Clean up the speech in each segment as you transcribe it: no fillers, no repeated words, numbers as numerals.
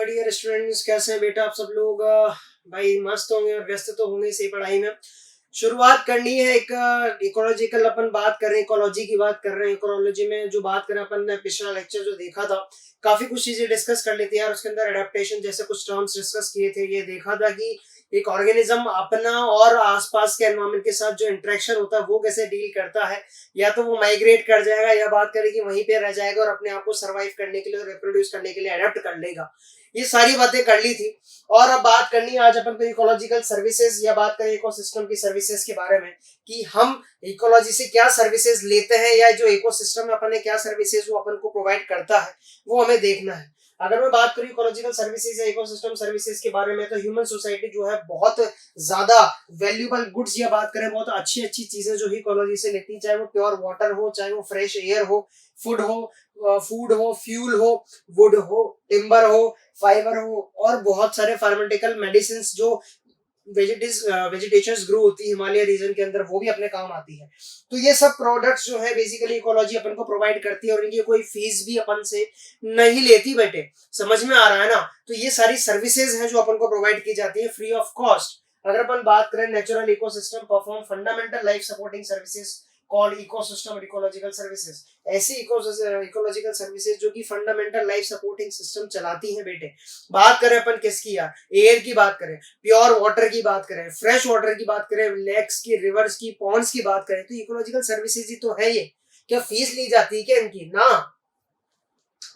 My dear students, कैसे हैं बेटा आप सब लोग। भाई मस्त होंगे और व्यस्त तो होंगे इसी पढ़ाई में। शुरुआत करनी है एक इकोलॉजिकल, अपन बात कर रहे हैं इकोलॉजी की, बात कर रहे हैं इकोलॉजी में जो बात करें अपन ने पिछला लेक्चर जो देखा था, काफी कुछ चीजें डिस्कस कर ली थी यार। उसके अंदर एडेप्टेशन जैसे कुछ टर्म्स डिस्कस किए थे। ये देखा था कि एक ऑर्गेनिज्म अपना और आसपास के एनवायरमेंट के साथ जो इंटरेक्शन होता है वो कैसे डील करता है। या तो वो माइग्रेट कर जाएगा या बात करें कि वहीं पे रह जाएगा और अपने आप को सर्वाइव करने के लिए और रिप्रोड्यूस करने के लिए अडेप्ट कर लेगा। ये सारी बातें कर ली थी। और अब बात करनी है आज अपन को इकोलॉजिकल सर्विसेज या बात करें इकोसिस्टम की सर्विसेज के बारे में कि हम इकोलॉजी से क्या सर्विसेज लेते हैं या जो इकोसिस्टम में अपन ने क्या सर्विसेज वो अपन को प्रोवाइड करता है वो हमें देखना है। अगर मैं बात करूं इकोलॉजिकल सर्विसेज या इकोसिस्टम सर्विसेज के बारे में तो ह्यूमन सोसाइटी जो है बहुत ज्यादा वैल्यूएबल गुड्स या बात करें बहुत अच्छी अच्छी चीजें जो इकोलॉजी से लेती है, चाहे वो प्योर वाटर हो, चाहे वो फ्रेश एयर हो, फूड हो, फ्यूल हो, वुड हो, टिम्बर हो, फाइबर हो और बहुत सारे फार्मास्यूटिकल मेडिसिन जो वेजिटेशंस ग्रो होती है हिमालय रीजन के अंदर वो भी अपने काम आती है। तो ये सब प्रोडक्ट्स जो है बेसिकली इकोलॉजी अपन को प्रोवाइड करती है और इनकी कोई फीस भी अपन से नहीं लेती बेटे। समझ में आ रहा है ना। तो ये सारी सर्विसेज हैं जो अपन को प्रोवाइड की जाती है फ्री ऑफ कॉस्ट। अगर अपन बात करें natural ecosystem perform fundamental life supporting services called ecosystem और इकोलॉजिकल सर्विसेज। ऐसी इकोलॉजिकल सर्विसेज जो कि फंडामेंटल लाइफ सपोर्टिंग सिस्टम चलाती हैं बेटे। बात करें अपन किसकी यार, एयर की बात करें, प्योर वाटर की बात करें, फ्रेश वाटर की बात करें, लेक्स की, रिवर्स की, पॉन्ड्स की बात करें तो इकोलॉजिकल सर्विसेज ही तो है ये। क्या फीस ली जाती है क्या इनकी? ना।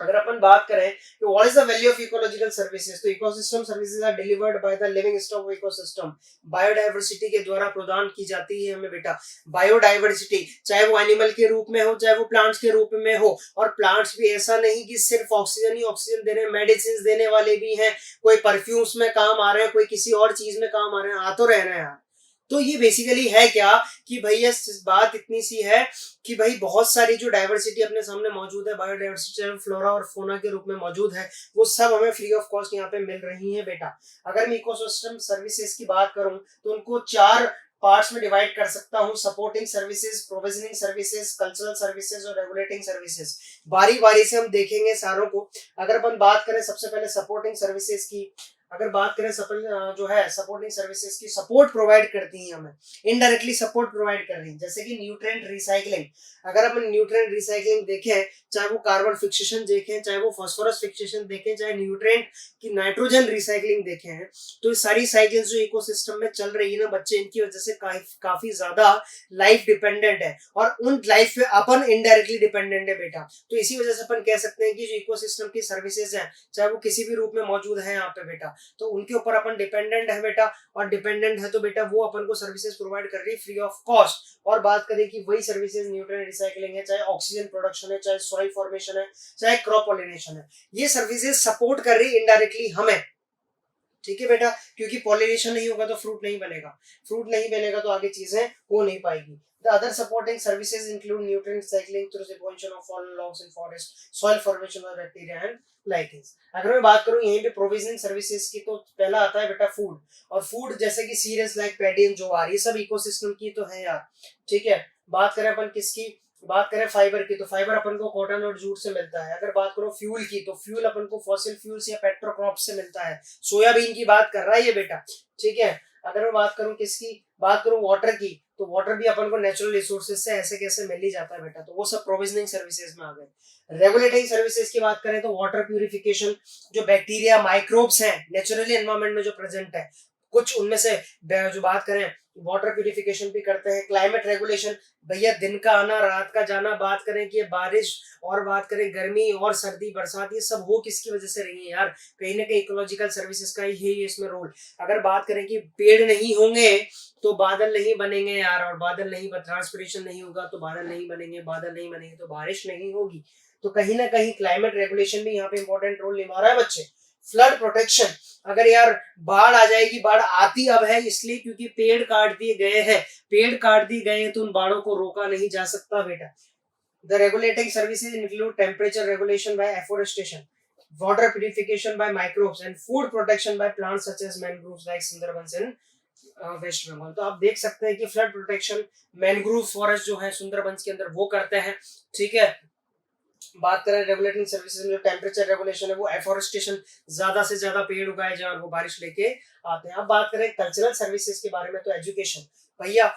अगर अपन बात करें कि what is the value of ecological services तो ecosystem services are delivered by the living stock of ecosystem. Biodiversity के द्वारा प्रदान की जाती है हमें बेटा। बायोडायवर्सिटी चाहे वो एनिमल के रूप में हो चाहे वो प्लांट्स के रूप में हो। और प्लांट्स भी ऐसा नहीं कि सिर्फ ऑक्सीजन ही ऑक्सीजन दे रहे हैं, मेडिसिन देने वाले भी हैं। कोई परफ्यूम्स में काम आ रहे हैं, कोई किसी और चीज में काम आ रहे हैं, आ तो रह रहे हैं। तो ये बेसिकली है क्या कि भैया बात इतनी सी है कि भाई बहुत सारी जो डाइवर्सिटी अपने सामने मौजूद है, बायोडाइवर्सिटी फ्लोरा और फोना के रूप में मौजूद है, वो सब हमें फ्री ऑफ कॉस्ट यहाँ पे मिल रही है बेटा। अगर मैं इकोसिस्टम सर्विसेज की बात करूं तो उनको 4 पार्ट्स में डिवाइड कर सकता हूं। Supporting services, provisioning services, cultural services और रेगुलेटिंग सर्विसेज। बारी बारी से हम देखेंगे सारों को। अगर अपन बात करें सबसे पहले सपोर्टिंग सर्विसेज की, अगर बात करें जो है सपोर्टिंग सर्विसेज की, सपोर्ट प्रोवाइड करती हैं हमें, इनडायरेक्टली सपोर्ट प्रोवाइड कर रही हैं, जैसे कि न्यूट्रिएंट रिसाइकलिंग। अगर अपन न्यूट्रिएंट रिसाइकलिंग देखें, चाहे वो कार्बन फिक्सेशन देखें, चाहे वो फास्फोरस फिक्सेशन देखें, चाहे न्यूट्रिएंट की नाइट्रोजन रिसाइकलिंग देखें हैं, तो ये सारी साइकिल्स जो इकोसिस्टम में चल रही है ना बच्चे, इनकी वजह से काफी ज्यादा लाइफ डिपेंडेंट है और उन लाइफ पे अपन इनडायरेक्टली डिपेंडेंट है बेटा। तो इसी वजह से अपन कह सकते हैं कि जो इकोसिस्टम की सर्विसेज है चाहे वो किसी भी रूप में मौजूद है यहाँ पे बेटा, तो उनके ऊपर अपन डिपेंडेंट है बेटा। और डिपेंडेंट है तो बेटा वो अपन को सर्विसेज प्रोवाइड कर रही है फ्री ऑफ कॉस्ट। और बात करें कि वही सर्विसेज न्यूट्रिएंट रिसाइकलिंग है, चाहे ऑक्सीजन प्रोडक्शन है, चाहे सॉइल फॉर्मेशन है, चाहे क्रॉप पॉलिनेशन है, ये सर्विसेज सपोर्ट कर रही है इनडायरेक्टली हमें। ठीक है बेटा, क्योंकि पॉलिनेशन नहीं होगा तो फ्रूट नहीं बनेगा, फ्रूट नहीं बनेगा तो आगे चीजें हो नहीं पाएगी। The other supporting services include nutrient cycling through the prevention of fallen logs in forest, soil formation of bacteria and lichens। अगर मैं बात करूं यहीं पे प्रोविजनिंग सर्विसेज की तो पहला आता है बेटा फूड। और फूड जैसे कि सीरियल्स लाइक पैडी एंड ज्वार, ये सब इकोसिस्टम की तो है यार। ठीक है, बात करें अपन किसकी, बात करें फाइबर की तो फाइबर अपन को कॉटन और जूट से मिलता है। अगर बात करो फ्यूल की तो फ्यूल अपन को फॉसिल फ्यूल्स या पेट्रोक्रॉप से मिलता है। सोयाबीन की बात कर रहा है ये बेटा। ठीक है, अगर मैं बात करूं किसकी, बात करूं वाटर की तो वाटर भी अपन को नेचुरल रिसोर्सेज से ऐसे कैसे मिल ही जाता है बेटा, तो वो सब प्रोविजनिंग सर्विसेज में आ गए। रेगुलेटिंग सर्विसेज की बात करें तो वाटर प्यूरिफिकेशन, जो बैक्टीरिया माइक्रोब्स हैं नेचुरली एनवायरमेंट में जो प्रेजेंट है, कुछ उनमें से जो बात करें वाटर प्यूरिफिकेशन भी करते हैं। क्लाइमेट रेगुलेशन, भैया दिन का आना रात का जाना, बात करें कि बारिश और बात करें गर्मी और सर्दी बरसात, ये सब हो किसकी वजह से रही है यार, कहीं ना कहीं इकोलॉजिकल सर्विसेज का ही है इसमें रोल। अगर बात करें कि पेड़ नहीं होंगे तो बादल नहीं बनेंगे यार, और बादल नहीं, ट्रांसपिरेशन नहीं होगा तो बादल नहीं बनेंगे, बादल नहीं बनेंगे तो बारिश नहीं होगी। तो कहीं ना कहीं क्लाइमेट रेगुलेशन भी यहाँ पे इंपॉर्टेंट रोल निभा रहा है बच्चे। फ्लड प्रोटेक्शन, अगर यार बाढ़ आ जाएगी, बाढ़ आती अब है इसलिए क्योंकि पेड़ काट दिए गए हैं, पेड़ काट दिए गए हैं तो उन बाढ़ों को रोका नहीं जा सकता बेटा। The regulating services include temperature regulation bye afforestation, water purification by microbes and food protection by plants such as mangroves like Sundarbans in West Bengal. तो आप देख सकते हैं कि फ्लड प्रोटेक्शन मैनग्रोव फॉरेस्ट जो है सुंदरबंस के अंदर वो करते हैं। ठीक है, बात करें रेगुलेटिंग सर्विसेज में, जो टेम्परेचर रेगुलेशन है वो एफोरेस्टेशन, ज्यादा से ज्यादा पेड़ उगाए जाए और वो बारिश लेके आते हैं। अब बात करें कल्चरल सर्विसेज के बारे में, तो एजुकेशन, भैया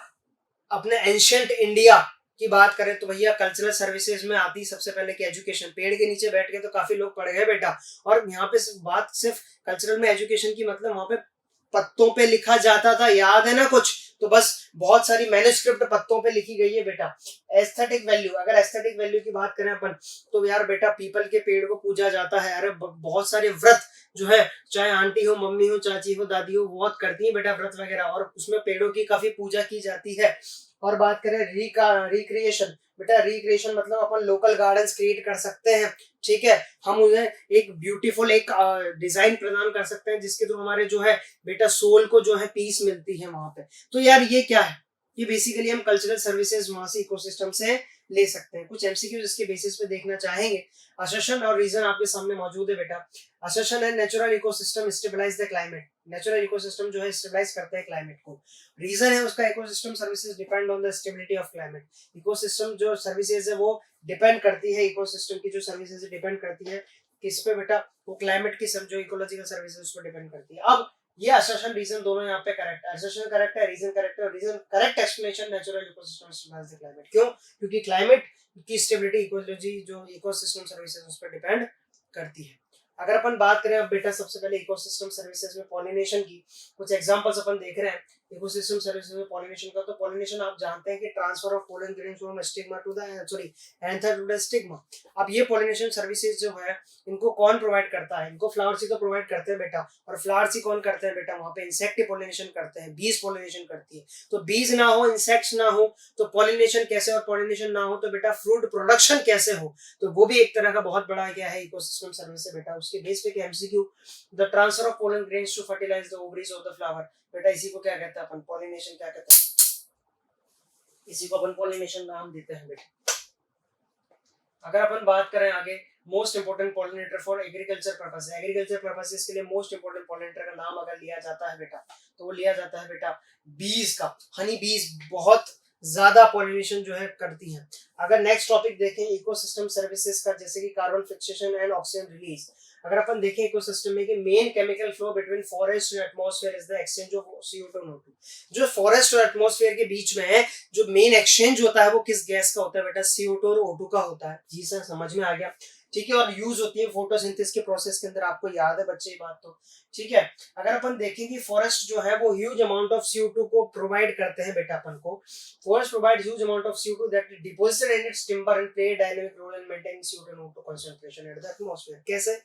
अपने एंशियंट इंडिया की बात करें तो भैया कल्चरल सर्विसेज में आती सबसे पहले कि एजुकेशन। पेड़ के नीचे बैठ के तो काफी लोग पढ़ गए बेटा, और यहाँ पे बात सिर्फ कल्चरल में एजुकेशन की, मतलब वहां पे पत्तों पे लिखा जाता था, याद है ना कुछ, तो बस बहुत सारी मैन्युस्क्रिप्ट पत्तों पे लिखी गई है बेटा। एस्थेटिक वैल्यू, अगर एस्थेटिक वैल्यू की बात करें अपन, तो यार बेटा पीपल के पेड़ को पूजा जाता है। अरे बहुत सारे व्रत जो है, चाहे आंटी हो, मम्मी हो, चाची हो, दादी हो, बहुत करती है बेटा व्रत वगैरह, और उसमें पेड़ों की काफी पूजा की जाती है। और बात करें रिक्रिएशन, बेटा रिक्रिएशन मतलब अपन लोकल गार्डन्स क्रिएट कर सकते हैं, ठीक है। हम उन्हें एक ब्यूटीफुल एक डिजाइन प्रदान कर सकते हैं, जिसके थ्रू हमारे जो है बेटा सोल को जो है पीस मिलती है वहां पे। तो यार ये क्या है, ये बेसिकली हम कल्चरल सर्विसेज वहां से इकोसिस्टम से ले सकते हैं। कुछ एमसीक्यू जिसके बेसिस पे देखना चाहेंगे। असर्शन और रीजन आपके सामने मौजूद है बेटा। असर्शन है natural ecosystem stabilize the climate, natural ecosystem जो है स्टेबलाइज करते हैं क्लाइमेट को। रीजन है उसका ecosystem services depend on the stability of climate, ecosystem जो सर्विसेज है वो डिपेंड करती है, इकोसिस्टम की जो सर्विसेज डिपेंड करती है किस पे बेटा, वो क्लाइमेट की सब जो इकोलॉजिकल सर्विसेज उस पर डिपेंड करती है। अब ये असर्शन रीजन दोनों यहाँ पे करेक्ट है, असर्शन करेक्ट है, रीजन करेक्ट है, और reason correct explanation natural ecosystem stabilize the climate. क्यों? क्योंकि क्लाइमेट की स्टेबिलिटी इकोलॉजी जो इकोसिस्टम सर्विसेज उस पर डिपेंड करती है। अगर अपन बात करें अब बेटा सबसे पहले इकोसिस्टम सर्विसेज में पॉलिनेशन की, कुछ एग्जांपल्स अपन देख रहे हैं इकोसिस्टम सर्विसेज में पॉलिनेशन का। तो पॉलिनेशन आप जानते हैं कि transfer of pollen grain from stigma to the anther to the stigma. अब ये पॉलिनेशन सर्विसेज जो है इनको कौन प्रोवाइड करता है? इनको फ्लावर्स ही तो प्रोवाइड करते हैं बेटा, और फ्लावर्स ही कौन करते हैं बेटा? वहां पे इंसेक्ट पॉलिनेशन करते हैं, बीज पॉलिनेशन करती है। तो बीज ना हो, इंसेक्ट्स ना हो, तो पॉलिनेशन कैसे? और पॉलिनेशन ना हो तो बेटा फ्रूट प्रोडक्शन कैसे हो? तो वो भी एक तरह का बहुत बड़ा क्या है इकोसिस्टम सर्विस है बेटा। उसके बेस पे MCQ, the transfer of pollen grains to fertilize the ovaries of the flower, बेटा इसी को क्या कहते हैं अपन? पॉलिनेशन क्या कहते हैं? इसी को अपन पॉलिनेशन नाम देते हैं बेटा। अगर अपन बात करें आगे, most important pollinator for agriculture purpose, agriculture purposes के लिए मोस्ट इंपोर्टेंट पॉलिनेटर का नाम अगर लिया जाता है बेटा, तो वो लिया जाता है बेटा बीज का। हनी बीज बहुत ज्यादा पॉलिनेशन जो है करती हैं। अगर नेक्स्ट टॉपिक देखें इकोसिस्टम सर्विसेज का, जैसे कि carbon fixation and oxygen release. अगर अपन देखें इकोसिस्टम में कि main chemical flow between forest and atmosphere is the exchange of CO2 and O2। जो फॉरेस्ट और एटमॉस्फेयर के बीच में है, जो मेन एक्सचेंज होता है वो किस गैस का होता है बेटा? CO2 और O2 का होता है। जी सर, समझ में आ गया, ठीक है। और यूज होती है फोटोसिंथेसिस के प्रोसेस के अंदर, आपको याद है बच्चे ये बात तो, ठीक है। अगर अपन देखें कि फॉरेस्ट जो है वो ह्यूज अमाउंट ऑफ CO2 को प्रोवाइड करते हैं बेटा अपन को। Forest provide huge amount of CO2 that deposited in its timber and play dynamic role in maintaining CO2 and O2 concentration at the atmosphere. कैसे?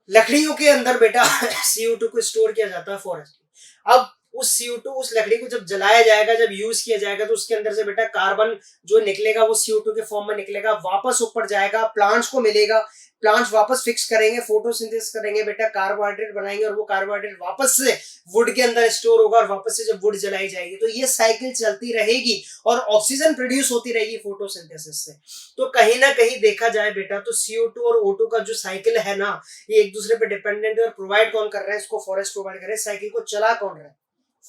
लकड़ियों के अंदर बेटा CO2 को स्टोर किया जाता है फॉरेस्ट में। अब उस CO2, उस लकड़ी को जब जलाया जाएगा, जब यूज किया जाएगा, तो उसके अंदर से बेटा कार्बन जो निकलेगा वो CO2 के फॉर्म में निकलेगा, वापस ऊपर जाएगा, प्लांट्स को मिलेगा, प्लांट्स वापस फिक्स करेंगे, फोटोसिंथेसिस करेंगे बेटा, कार्बोहाइड्रेट बनाएंगे, और वो कार्बोहाइड्रेट वापस से वुड के अंदर स्टोर होगा, और वापस से जब वुड जलाई जाएगी तो ये साइकिल चलती रहेगी और ऑक्सीजन प्रोड्यूस होती रहेगी फोटोसिंथेसिस से। तो कहीं ना कहीं देखा जाए बेटा तो CO2 और O2 का जो साइकिल है ना, ये एक दूसरे पे डिपेंडेंट है। और प्रोवाइड कौन कर रहा है इसको? फॉरेस्ट प्रोवाइड कर रहा है। साइकिल को चला कौन रहा है?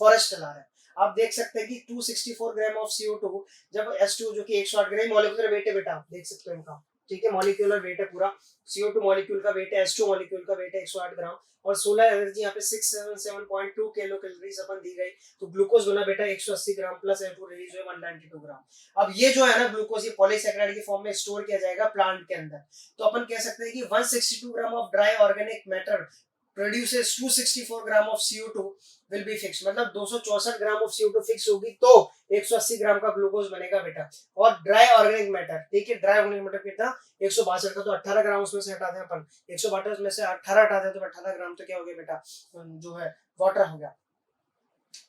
फॉरेस्ट चला रहा है। आप देख सकते हैं कि 264 ग्राम ऑफ CO2 जब H2 जो कि 108 ग्राम मॉलिक्यूलर वेट है बेटा, आप देख सकते हो इनका, ठीक है, मॉलिक्यूलर वेट है पूरा। CO2 मॉलिक्यूल का वेट है, H2 मॉलिक्यूल का वेट है 108 ग्राम, और सोलर एनर्जी यहाँ पे 677.2 किलो कैलोरीज अपन दी गई। तो ग्लूकोज बना बेटा 180 ग्राम प्लस N2 रिलीज हुए 192 ग्राम। अब ये जो है ना ग्लूकोज, ये पॉलीसैकेराइड के फॉर्म में स्टोर किया जाएगा प्लांट के अंदर। तो अपन कह सकते हैं कि 162 gram of dry organic matter produces 264 gram of CO2 will be fixed, मतलब 264 ग्राम ऑफ CO2 फिक्स होगी तो 180 ग्राम का ग्लूकोज बनेगा बेटा। और ड्राई ऑर्गेनिक मैटर, ठीक है, ड्राई ऑर्गेनिक मैटर कितना? 162 का, तो 18 ग्राम उसमें से हटाते हैं अपन, 162 में से 18 हटाते हैं तो 18 ग्राम तो क्या हो गया बेटा? जो है वाटर हो गया।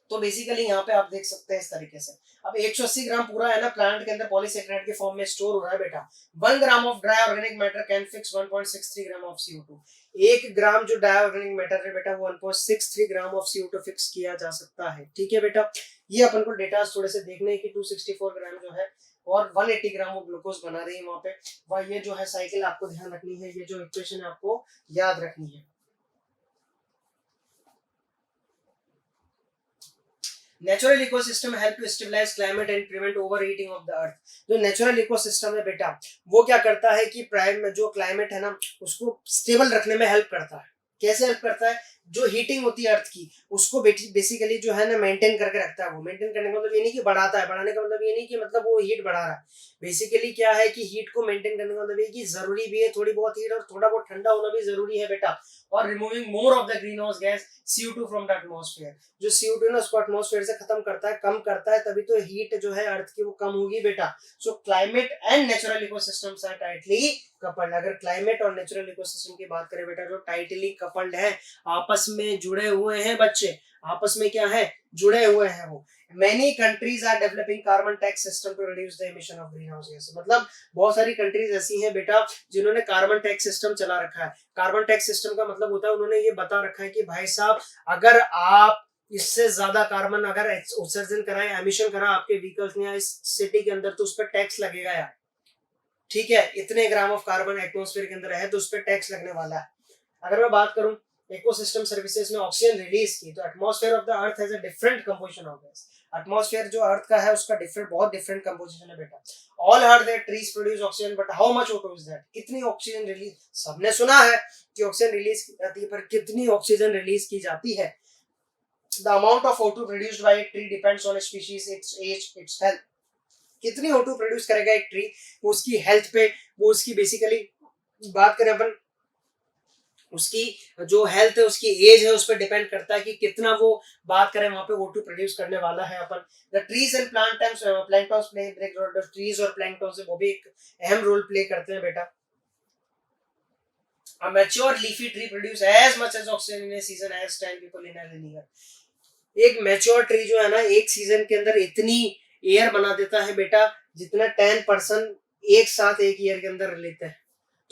तो बेसिकली यहाँ पे आप देख सकते हैं इस तरीके से। अब 180 ग्राम पूरा है ना प्लांट के अंदर पॉलीसैकेराइड के फॉर्म में स्टोर हो रहा है बेटा। 1 gram of dry organic matter can fix 1.63 gram of CO2। 1 ग्राम जो ड्राई ऑर्गेनिक मैटर है बेटा वो 1.63 ग्राम ऑफ CO2 फिक्स किया जा सकता है, ठीक है बेटा। ये अपन को डेटा थोड़े से देखने हैं कि 264 ग्राम जो है और 180 ग्राम ऑफ ग्लूकोज बना रही है वहां पे। वह ये जो है साइकिल आपको ध्यान रखनी है, ये जो इक्वेशन है आपको याद रखनी है। Natural ecosystem help to stabilize climate and prevent over heating of the earth. जो नेचुरल इकोसिस्टम है बेटा, वो क्या करता है कि प्राइम में जो क्लाइमेट है ना, उसको स्टेबल रखने में हेल्प करता है। कैसे हेल्प करता है? जो हीटिंग होती है अर्थ की, उसको बेसिकली जो है ना मेंटेन करके रखता है। वो मेंटेन करने का मतलब ये नहीं कि बढ़ाता है, बढ़ाने का मतलब ये नहीं कि मतलब वो हीट बढ़ा रहा है। बेसिकली क्या है कि हीट को मेंटेन करने का मतलब ये कि जरूरी भी है थोड़ी बहुत हीट, और थोड़ा बहुत ठंडा होना भी जरूरी है बेटा। और removing more of the green house gas CO2 from the atmosphere. जो CO2 ना, उसको एटमॉस्फेयर से खत्म करता है, कम करता है, तभी तो हीट जो है अर्थ की वो कम होगी बेटा। So climate and natural ecosystems are tightly coupled. अगर क्लाइमेट और नेचुरल इकोसिस्टम की बात करें बेटा, जो टाइटली कपल्ड है, आपस में जुड़े हुए हैं बच्चे, आपस में क्या है, जुड़े हुए हैं वो। Many countries are developing carbon tax system to reduce the emission of greenhouse gases। मतलब बहुत सारी कंट्रीज ऐसी हैं बेटा जिन्होंने कार्बन टैक्स सिस्टम चला रखा है। कार्बन टैक्स सिस्टम का मतलब होता है, उन्होंने ये बता रखा है कि भाई साहब, अगर आप इससे ज्यादा कार्बन अगर उत्सर्जन कराएं, एमिशन करा आपके व्हीकल्स ने या इस सिटी के अंदर, तो उस पर टैक्स लगेगा यार। ठीक है, इतने ग्राम ऑफ कार्बन एटमॉस्फेयर के अंदर है तो उस पर टैक्स लगने वाला है। अगर मैं बात करूं इकोसिस्टम सर्विसेज में ऑक्सीजन रिलीज की, तो atmosphere of the earth has a different composition of gas. Atmosphere जो अर्थ का है उसका बहुत डिफरेंट कंपोजिशन है बेटा। All heard that trees produce oxygen, but how much O2 is that? कितनी ऑक्सीजन रिलीज, सबने सुना है कि ऑक्सीजन रिलीज की जाती है, पर कितनी ऑक्सीजन रिलीज की जाती है? The amount of O2 produced by a tree depends on species, its age, its health. कितनी O2 प्रोड्यूस करेगा एक ट्री, वो उसकी हेल्थ पे, वो उसकी बेसिकली बात करें अपन, उसकी जो हेल्थ है, उसकी एज है, उस पर डिपेंड करता है कि कितना वो बात करें वहां पे O2 प्रोड्यूस करने वाला है अपन। The trees and planktons play big role. Trees और प्लैंक्टन्स वो भी एक अहम रोल प्ले करते हैं बेटा। A mature leafy tree produce as much as oxygen in a season as 10 people in a year। एक मैच्योर ट्री जो है ना, एक सीजन के अंदर इतनी एयर बना देता है बेटा जितना 10% एक साथ एक ईयर के अंदर लेते हैं।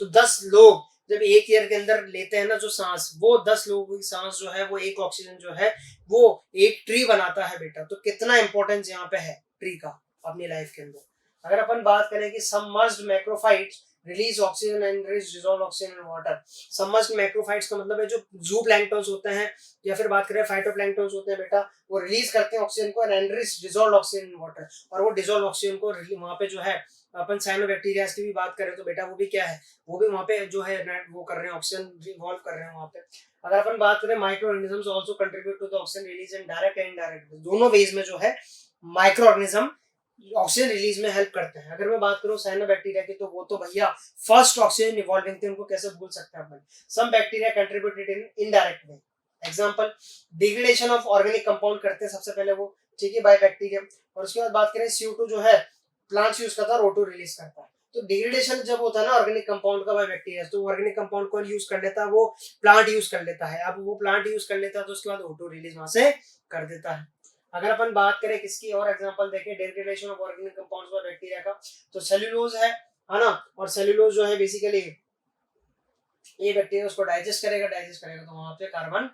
तो 10 लोग जब एक ईयर के अंदर लेते हैं ना जो सांस, वो 10 लोगों की सांस जो है, वो एक ऑक्सीजन जो है वो एक ट्री बनाता है बेटा। तो कितना इंपॉर्टेंस यहाँ पे है ट्री का अपनी लाइफ के अंदर। अगर अपन बात करें कि submerged macrophytes release oxygen and dissolve oxygen in water. Submerged macrophytes का मतलब है जो जू प्लैंक्टन्स होते हैं, या फिर बात करें फाइटोप्लैंक्टन्स होते हैं बेटा, वो रिलीज करते हैं ऑक्सीजन को and dissolve oxygen in water. और वो डिसॉल्व ऑक्सीजन को वहां पे जो है, अपन साइनोबैक्टीरिया की भी बात करें तो बेटा वो भी क्या है, वो भी वहां पे जो है वो कर रहे हैं, ऑक्सीजन रिवॉल्व कर रहे हैं वहां पे। अगर अपन बात करें micro organisms also contribute to the oxygen release in direct and indirect. दोनों वेज में जो है माइक्रो ऑर्गेनिज्म ऑक्सीजन रिलीज में हेल्प करते हैं। अगर मैं बात करूं साइनोबैक्टीरिया की, तो वो तो भैया फर्स्ट ऑक्सीजन इवॉल्विंग थे, उनको कैसे भूल सकते हैं अपन। Some bacteria contributed in indirect way. Example, degradation of organic compound करते हैं सबसे पहले वो, ठीक है, बाय बैक्टीरियम। और उसके बाद बात करें CO2 जो है प्लांट्स यूज करता है और O2 रिलीज करता है। तो डिग्रेडेशन जब होता है ना ऑर्गेनिक कंपाउंड का बाय बैक्टीरिया, तो ऑर्गेनिक कंपाउंड को यूज कर लेता है, वो प्लांट यूज कर लेता है। अब वो प्लांट यूज कर लेता है तो उसके बाद O2 रिलीज वहां से कर देता है। अगर अपन बात करें किसकी और एग्जांपल देखें degradation of organic compounds by bacteria का, तो सेल्यूलोज है ना। और सेल्यूलोज जो है बेसिकली ये बैक्टीरिया उसको डाइजेस्ट करेगा तो वहां पे कार्बन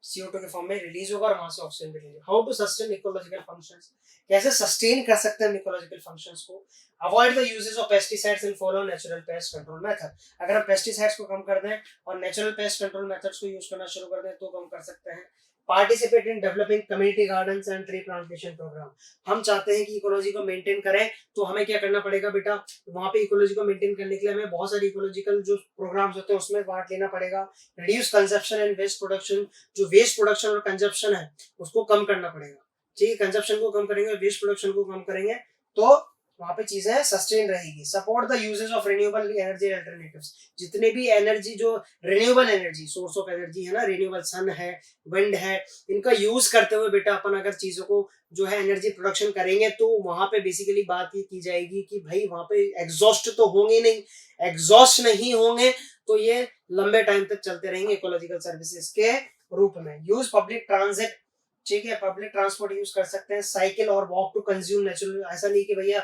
CO2 के फॉर्म में रिलीज होगा और वहां से ऑक्सीजन भी release. How to sustain ecological functions, कैसे सस्टेन कर सकते हैं इकोलॉजिकल फंक्शंस को। Avoid the uses of pesticides and follow natural pest control method. अगर हम पेस्टिसाइड्स को कम कर दें और नेचुरल पेस्ट कंट्रोल मेथड्स को यूज करना शुरू कर दें तो कम कर सकते हैं। Participate in developing community gardens and tree plantation program. हम चाहते हैं कि इकोलॉजी को मेंटेन करें, तो हमें क्या करना पड़ेगा बेटा, वहां पे इकोलॉजी को मेंटेन करने के लिए हमें बहुत सारी इकोलॉजिकल जो प्रोग्राम्स होते हैं उसमें पार्ट लेना पड़ेगा। Reduce consumption and waste production. जो वेस्ट प्रोडक्शन और कंजप्शन है उसको कम करना पड़ेगा। ठीक है, कंजप्शन को कम करेंगे, वेस्ट प्रोडक्शन को कम करेंगे, तो वहां पे चीजें सस्टेन रहेगी। Support the uses of renewable energy alternatives. जितने भी एनर्जी जो renewable energy source of energy है ना, रिन्यूएबल सन है, विंड है, इनका यूज करते हुए बेटा अपन अगर चीजों को जो है एनर्जी प्रोडक्शन करेंगे, तो वहां पे बेसिकली बात ये की जाएगी कि भाई वहां पे एग्जॉस्ट तो होंगे नहीं, एग्जॉस्ट नहीं होंगे तो ये लंबे टाइम तक चलते रहेंगे इकोलॉजिकल सर्विसेज के रूप में। Use public transit. ठीक है, पब्लिक ट्रांसपोर्ट यूज कर सकते हैं। साइकिल और वॉक टू कंज्यूम नेचुरल। ऐसा नहीं कि भैया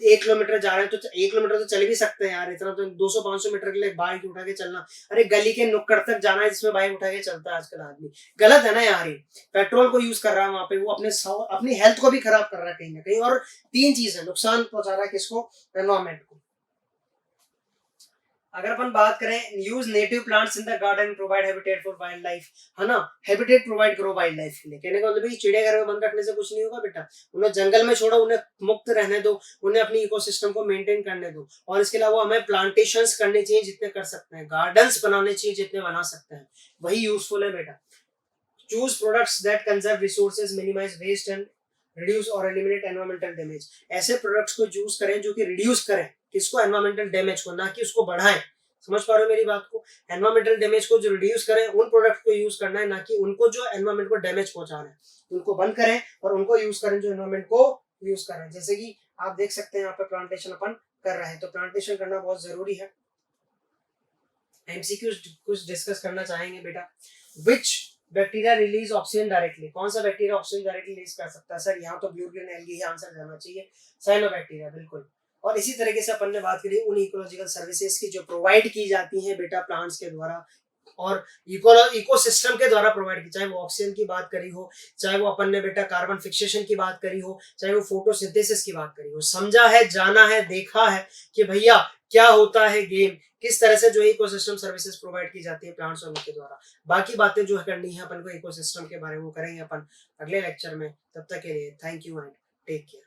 1 किलोमीटर जा रहे हैं तो 1 किलोमीटर तो चल भी सकते हैं यार, इतना तो 200-500 मीटर के लिए बाइक उठा के चलना। अरे गली के नुक्कड़ तक जाना है जिसमें बाइक उठा के चलता है आजकल आदमी, गलत है ना यार। ये पेट्रोल को यूज कर रहा है वहां पे, वो अपनी हेल्थ को भी खराब कर रहा है कहीं ना कहीं। और 3 चीज है, नुकसान पहुंचा रहा है किसको, एनवायरमेंट को। अगर अपन बात करें use native plants in the garden provide habitat for wild life, है ना, हैबिटेट प्रोवाइड करो वाइल्ड लाइफ के लिए। कहने का मतलब चिड़ियाघर में बंद रखने से कुछ नहीं होगा बेटा, उन्हें जंगल में छोड़ो, उन्हें मुक्त रहने दो, उन्हें अपनी इकोसिस्टम को मेंटेन करने दो। और इसके अलावा हमें प्लांटेशंस करने चाहिए जितने कर सकते हैं, गार्डन्स बनाने चाहिए जितने बना सकते हैं, वही यूजफुल है बेटा। Choose products that conserve resources, minimize waste and reduce और एलिमिनेट एनवायरमेंटल डैमेज। ऐसे प्रोडक्ट्स को यूज करें जो कि रिड्यूस करें किसको, एनवायरमेंटल डैमेज को, ना कि उसको बढ़ाएं। समझ पा रहे हो मेरी बात को, एनवायरमेंटल डैमेज को जो रिड्यूस करें उन प्रोडक्ट को यूज करना है, ना कि उनको जो एनवायरमेंट को डैमेज पहुंचा रहे हैं उनको बंद करें और उनको यूज करें जो एनवायरमेंट को यूज करें। जैसे कि आप देख सकते हैं यहाँ पे प्लांटेशन अपन कर रहे हैं, तो प्लांटेशन करना बहुत जरूरी है। एमसीक्यू कुछ डिस्कस करना चाहेंगे बेटा। विच बैक्टीरिया रिलीज ऑक्सीजन डायरेक्टली, कौन सा बैक्टीरिया ऑक्सीजन डायरेक्टली रिलीज कर सकता है? सर यहाँ तो ब्लू ग्रीन एल्गी ही आंसर जाना चाहिए, साइनोबैक्टीरिया, बिल्कुल। और इसी तरीके से अपन ने बात करी उन इकोलॉजिकल सर्विसेज की जो प्रोवाइड की जाती हैं बेटा प्लांट्स के द्वारा और इकोसिस्टम के द्वारा प्रोवाइड की, चाहे वो ऑक्सीजन की बात करी हो, चाहे वो अपन ने बेटा कार्बन फिक्सेशन की बात करी हो, चाहे वो फोटोसिंथेसिस की बात करी हो। समझा है, जाना है, देखा है कि भैया क्या होता है गेम, किस तरह से जो इकोसिस्टम सर्विसेज प्रोवाइड की जाती है प्लांट्स और उनके द्वारा। बाकी बातें जो करनी है अपन को इकोसिस्टम के बारे में वो करेंगे अपन अगले लेक्चर में। तब तक के लिए thank you and take care.